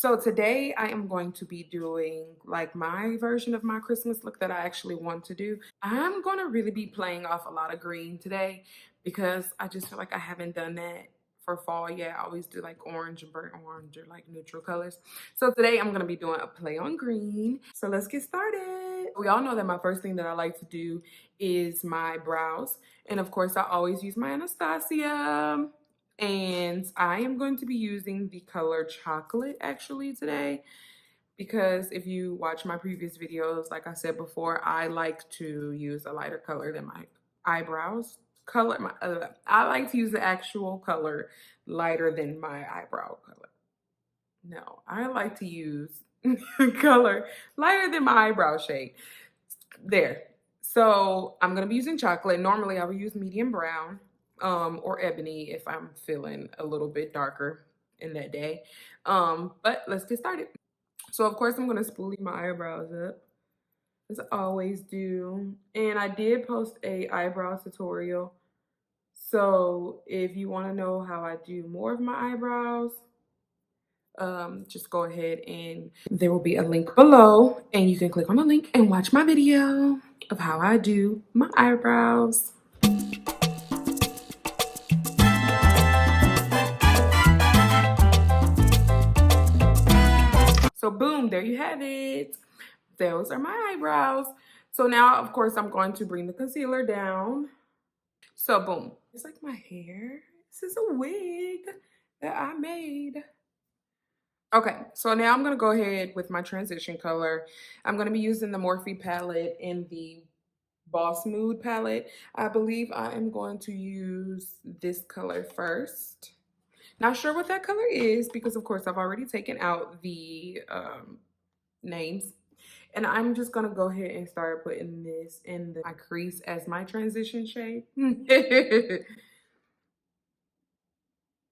So today I am going to be doing like my version of my Christmas look that I actually want to do. I'm going to really be playing off a lot of green today because I just feel like I haven't done that for fall yet. I always do like orange and burnt orange or like neutral colors. So today I'm going to be doing a play on green. So let's get started. We all know that my first thing that I like to do is my brows. And of course I always use my Anastasia. And I am going to be using the color chocolate actually today because if you watch my previous videos, like I said before, I like to use a lighter color than my eyebrows. I like to use the actual color lighter than my eyebrow color. No, I like to use color lighter than my eyebrow shade. There. So I'm gonna be using chocolate. Normally I would use medium brown or ebony if I'm feeling a little bit darker in that day. But let's get started. So of course I'm gonna spoolie my eyebrows up as I always do. And I did post a eyebrow tutorial. So if you wanna know how I do more of my eyebrows, just go ahead and there will be a link below and you can click on the link and watch my video of how I do my eyebrows. So boom, there you have it. Those are my eyebrows. So now, of course, I'm going to bring the concealer down. So boom, it's like my hair. This is a wig that I made. Okay, so now I'm gonna go ahead with my transition color. I'm gonna be using the Morphe palette in the Boss Mood palette. I believe I am going to use this color first. Not sure what that color is because of course I've already taken out the names. And I'm just gonna go ahead and start putting this in my crease as my transition shade.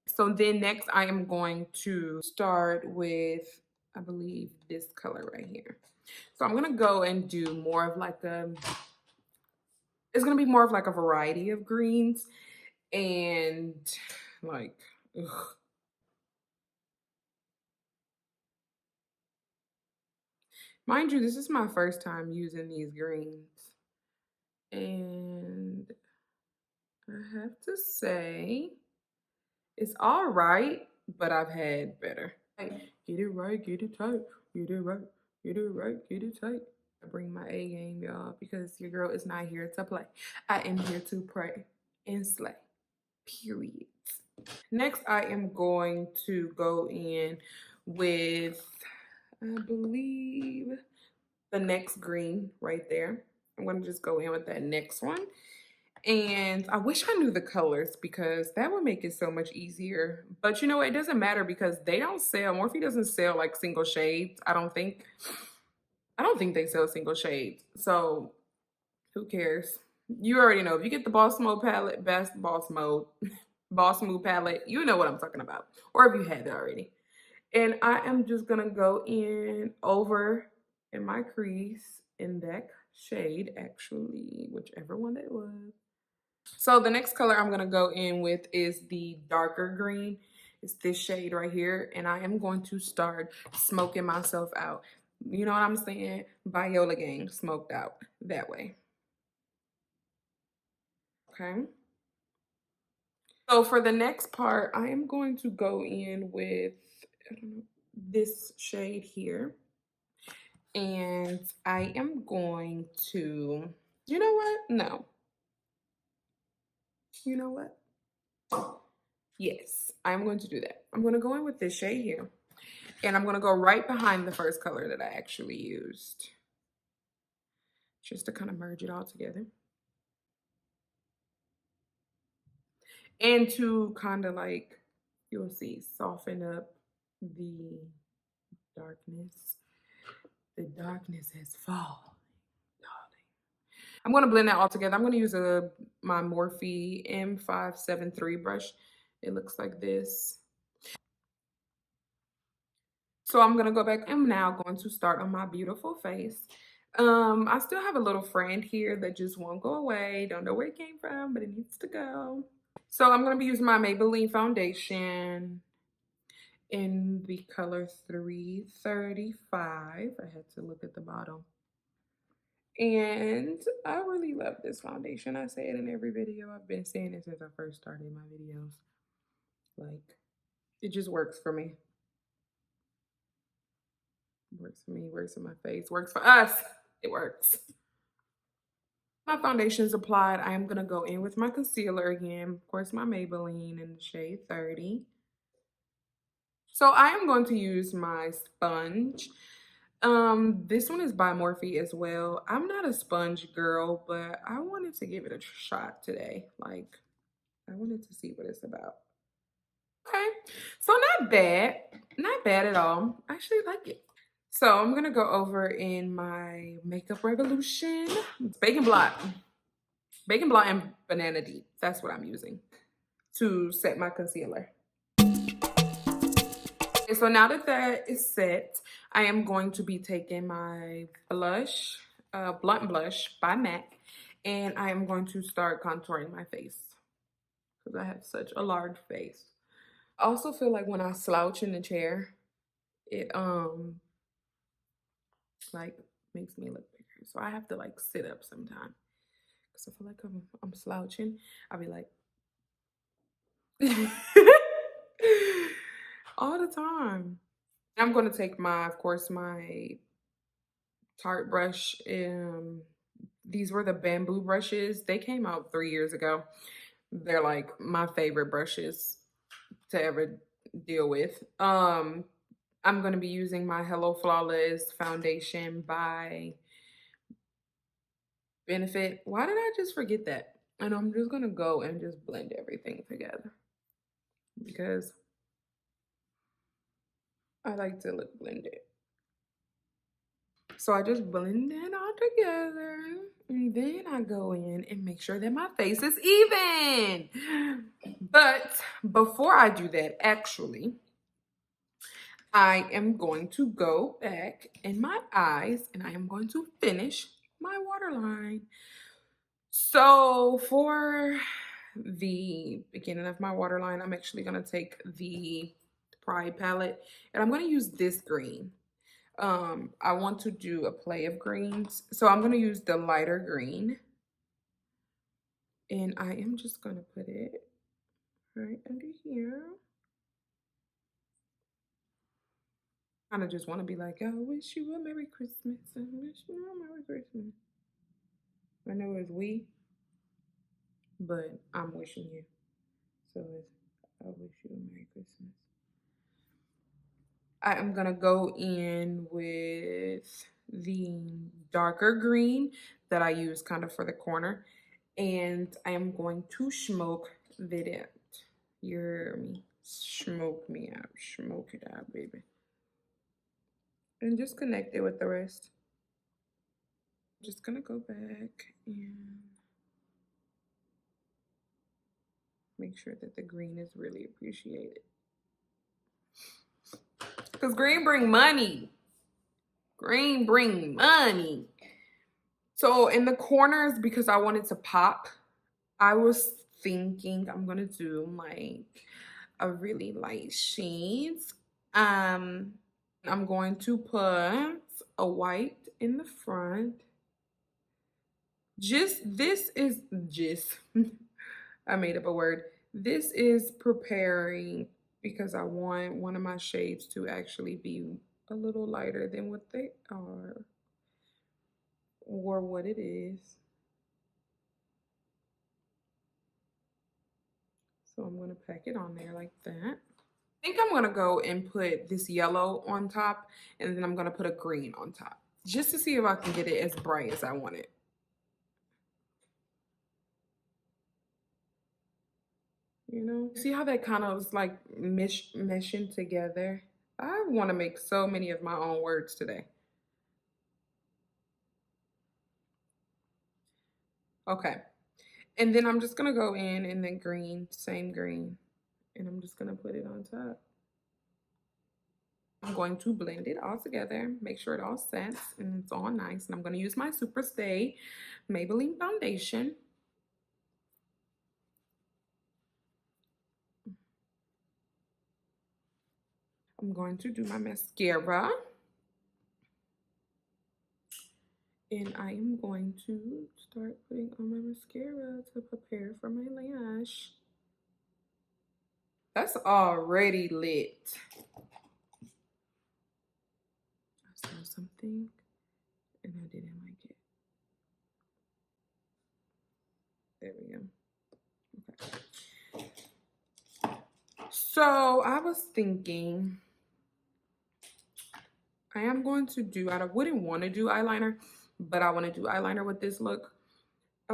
So then next I am going to start with, I believe, this color right here. So I'm gonna go and do more of like it's gonna be more of like a variety of greens and like, ugh. Mind you, this is my first time using these greens. And I have to say, it's all right, but I've had better. Get it right, get it tight, get it right, get it right, get it tight. I bring my A game, y'all, because your girl is not here to play. I am here to pray and slay, period. Next, I am going to go in with, I believe, the next green right there. I'm going to just go in with that next one. And I wish I knew the colors because that would make it so much easier. But you know, it doesn't matter because they don't sell, Morphe doesn't sell like single shades, I don't think. I don't think they sell single shades. So who cares? You already know. If you get the Boss Mode palette, Boss Mode palette, you know what I'm talking about. Or if you had it already. And I am just gonna go in over in my crease in that shade, actually, whichever one that was. So the next color I'm gonna go in with is the darker green. It's this shade right here. And I am going to start smoking myself out. You know what I'm saying? Viola Gang, smoked out that way. Okay. So for the next part, I am going to go in with, I don't know, this shade here. And I am going to, you know what? No. You know what? Yes, I'm going to do that. I'm going to go in with this shade here. And I'm going to go right behind the first color that I actually used. Just to kind of merge it all together. And to kind of like, you'll see, soften up the darkness. The darkness has fallen, darling. I'm going to blend that all together. I'm going to use my Morphe M573 brush. It looks like this. So I'm gonna go back. I'm now going to start on my beautiful face. I still have a little friend here that just won't go away. Don't know where it came from, but it needs to go. So I'm gonna be using my Maybelline foundation. in the color 335. I had to look at the bottom. And I really love this foundation. I say it in every video. I've been saying it since I first started my videos. Like, it just works for me. Works for me, works for my face, works for us. It works. My foundation is applied. I am going to go in with my concealer again. Of course, my Maybelline in the shade 30. So I am going to use my sponge. This one is by Morphe as well. I'm not a sponge girl, but I wanted to give it a shot today. Like, I wanted to see what it's about. Okay, so not bad. Not bad at all. I actually like it. So I'm gonna go over in my Makeup Revolution. It's Bacon Blot. Bacon Blot and Banana Deep. That's what I'm using to set my concealer. Okay, so now that that is set, I am going to be taking my blush, Blunt Blush by MAC, and I am going to start contouring my face because I have such a large face. I also feel like when I slouch in the chair, it like makes me look bigger. So I have to like sit up sometime because I feel like I'm slouching. I'll be like all the time. I'm going to take my, of course, my Tarte brush. These were the bamboo brushes. They came out 3 years ago. They're like my favorite brushes to ever deal with. I'm going to be using my Hello Flawless foundation by Benefit. Why did I just forget that? And I'm just going to go and just blend everything together because I like to look blended. So I just blend it all together. And then I go in and make sure that my face is even. But before I do that, actually, I am going to go back in my eyes and I am going to finish my waterline. So for the beginning of my waterline, I'm actually going to take the Pride palette and I'm going to use this green. I want to do a play of greens. So I'm going to use the lighter green. And I am just going to put it right under here. I kind of just want to be like, I wish you a Merry Christmas. I wish you a Merry Christmas. I know it's we, but I'm wishing you. So it's, I wish you a Merry Christmas. I am going to go in with the darker green that I use kind of for the corner. And I am going to smoke it. You hear me? Smoke me out. Smoke it out, baby. And just connect it with the rest. I'm just going to go back and make sure that the green is really appreciated. Because green bring money. Green bring money. So in the corners, because I wanted to pop, I was thinking I'm going to do like a really light shades. I'm going to put a white in the front. I made up a word. This is preparing because I want one of my shades to actually be a little lighter than what they are or what it is. So I'm going to pack it on there like that. I think I'm going to go and put this yellow on top and then I'm going to put a green on top just to see if I can get it as bright as I want it. You know, see how that kind of is like meshing together? I want to make so many of my own words today. Okay. And then I'm just going to go in the green, same green, and I'm just going to put it on top. I'm going to blend it all together, make sure it all sets and it's all nice. And I'm going to use my Super Stay Maybelline foundation. I'm going to do my mascara. And I am going to start putting on my mascara to prepare for my lash. That's already lit. I saw something and I didn't like it. There we go. Okay. So I was thinking I am going to do, I wouldn't want to do eyeliner, but I want to do eyeliner with this look. I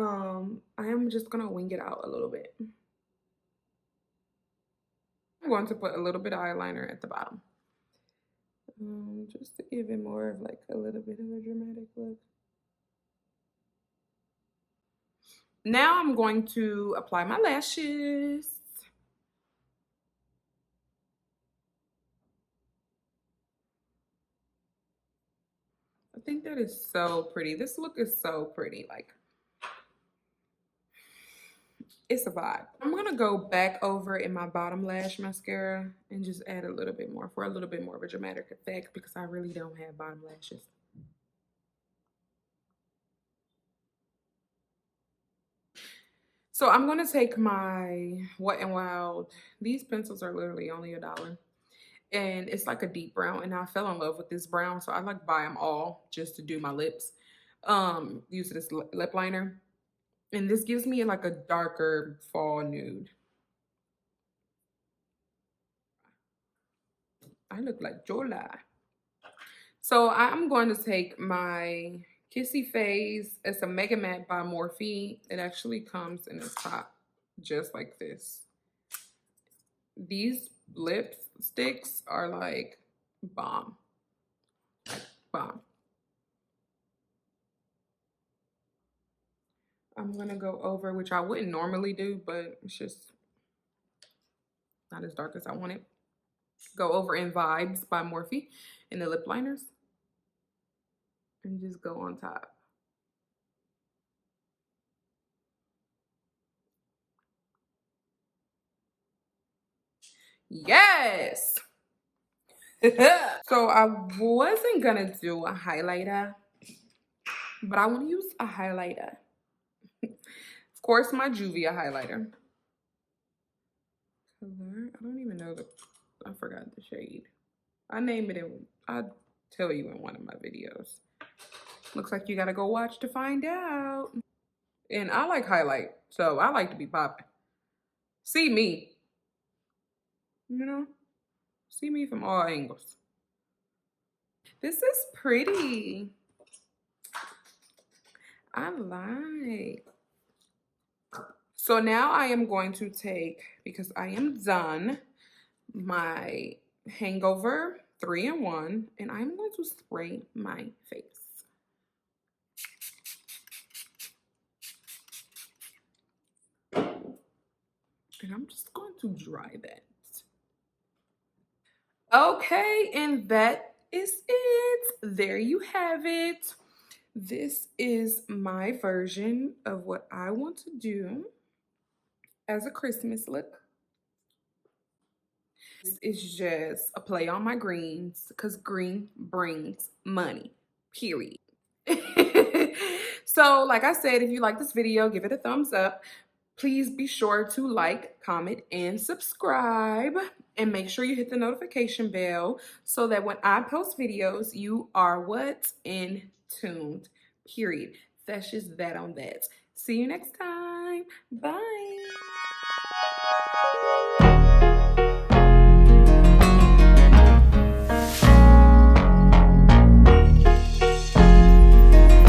am just gonna wing it out a little bit. I'm going to put a little bit of eyeliner at the bottom. Just to give it more of like a little bit of a dramatic look. Now I'm going to apply my lashes. I think that is so pretty. This look is so pretty. Like, it's a vibe. I'm gonna go back over in my bottom lash mascara and just add a little bit more for a little bit more of a dramatic effect because I really don't have bottom lashes. So I'm gonna take my Wet n Wild. These pencils are literally only $1. And it's like a deep brown, and I fell in love with this brown, so I like buy them all just to do my lips. Use this lip liner. And this gives me like a darker fall nude. I look like Jola. So I'm going to take my Kissy Face. It's a Mega Matte by Morphe. It actually comes in a top just like this. These lipsticks are like bomb. Like bomb. I'm gonna go over, which I wouldn't normally do, but it's just not as dark as I want it. Go over in Vibes by Morphe in the lip liners. And just go on top. Yes! So I wasn't gonna do a highlighter, but I want to use a highlighter. Of course, my Juvia highlighter. Color, I don't even know I forgot the shade. I name it I'll tell you in one of my videos. Looks like you gotta go watch to find out. And I like highlight, so I like to be popping. See me. You know? See me from all angles. This is pretty. I like. So now I am going to take, because I am done, my Hangover 3-in-1, and I'm going to spray my face. And I'm just going to dry that. Okay, and that is it. There you have it. This is my version of what I want to do as a Christmas look. This is just a play on my greens because green brings money, period. So, like I said, if you like this video, give it a thumbs up. Please be sure to like, comment, and subscribe. And make sure you hit the notification bell so that when I post videos, you are what? In tuned, period. That's just that on that. See you next time. Bye.